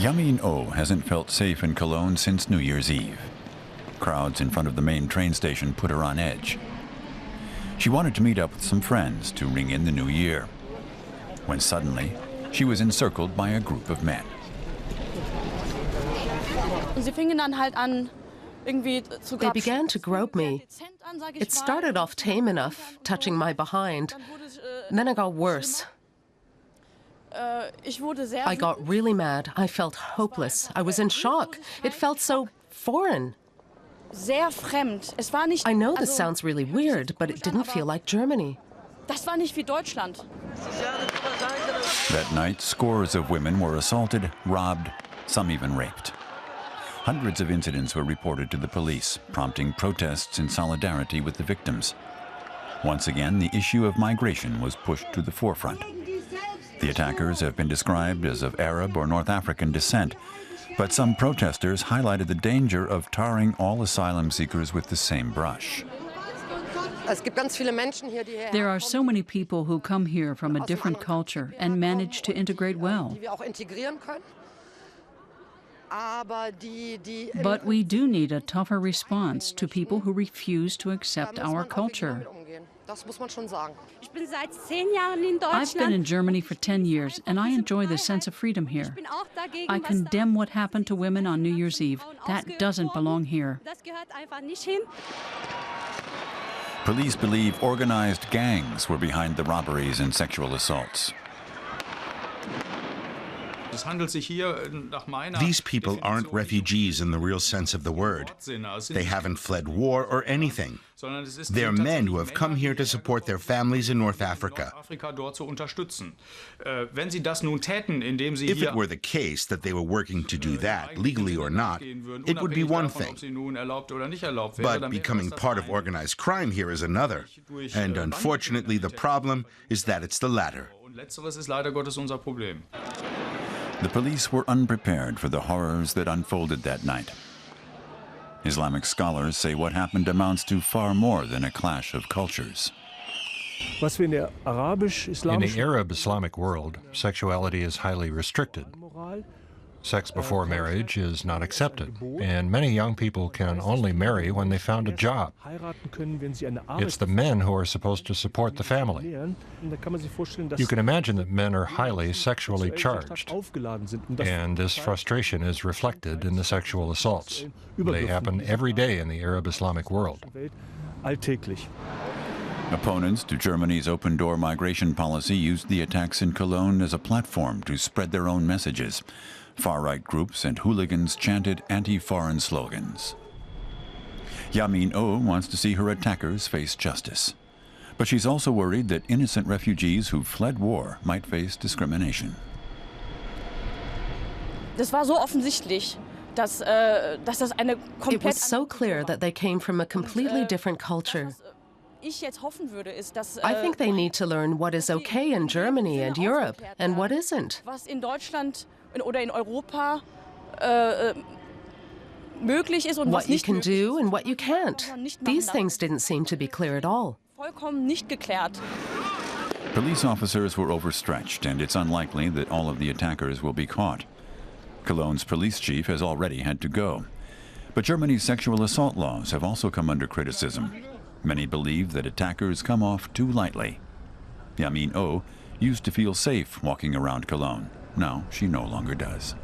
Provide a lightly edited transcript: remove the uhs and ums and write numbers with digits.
Yamin O hasn't felt safe in Cologne since New Year's Eve. Crowds in front of the main train station put her on edge. She wanted to meet up with some friends to ring in the new year, when suddenly she was encircled by a group of men. They began to grope me. It started off tame enough, touching my behind. Then it got worse. I got really mad. I felt hopeless. I was in shock. It felt so foreign. I know this sounds really weird, but it didn't feel like Germany. That night, scores of women were assaulted, robbed, some even raped. Hundreds of incidents were reported to the police, prompting protests in solidarity with the victims. Once again, the issue of migration was pushed to the forefront. The attackers have been described as of Arab or North African descent, but some protesters highlighted the danger of tarring all asylum seekers with the same brush. There are so many people who come here from a different culture and manage to integrate well. But we do need a tougher response to people who refuse to accept our culture. I've been in Germany for 10 years, and I enjoy the sense of freedom here. I condemn what happened to women on New Year's Eve. That doesn't belong here. Police believe organized gangs were behind the robberies and sexual assaults. These people aren't refugees in the real sense of the word. They haven't fled war or anything. They're men who have come here to support their families in North Africa. If it were the case that they were working to do that, legally or not, it would be one thing. But becoming part of organized crime here is another. And unfortunately, the problem is that it's the latter. The police were unprepared for the horrors that unfolded that night. Islamic scholars say what happened amounts to far more than a clash of cultures. In the Arab Islamic world, sexuality is highly restricted. Sex before marriage is not accepted, and many young people can only marry when they found a job. It's the men who are supposed to support the family. You can imagine that men are highly sexually charged, and this frustration is reflected in the sexual assaults. They happen every day in the Arab Islamic world. Opponents to Germany's open-door migration policy used the attacks in Cologne as a platform to spread their own messages. Far-right groups and hooligans chanted anti-foreign slogans. Yamin O wants to see her attackers face justice. But she's also worried that innocent refugees who fled war might face discrimination. It was so clear that they came from a completely different culture. I think they need to learn what is okay in Germany and Europe and what isn't. What you can do and what you can't. These things didn't seem to be clear at all. Police officers were overstretched, and it's unlikely that all of the attackers will be caught. Cologne's police chief has already had to go. But Germany's sexual assault laws have also come under criticism. Many believe that attackers come off too lightly. Yamin O used to feel safe walking around Cologne. Now she no longer does.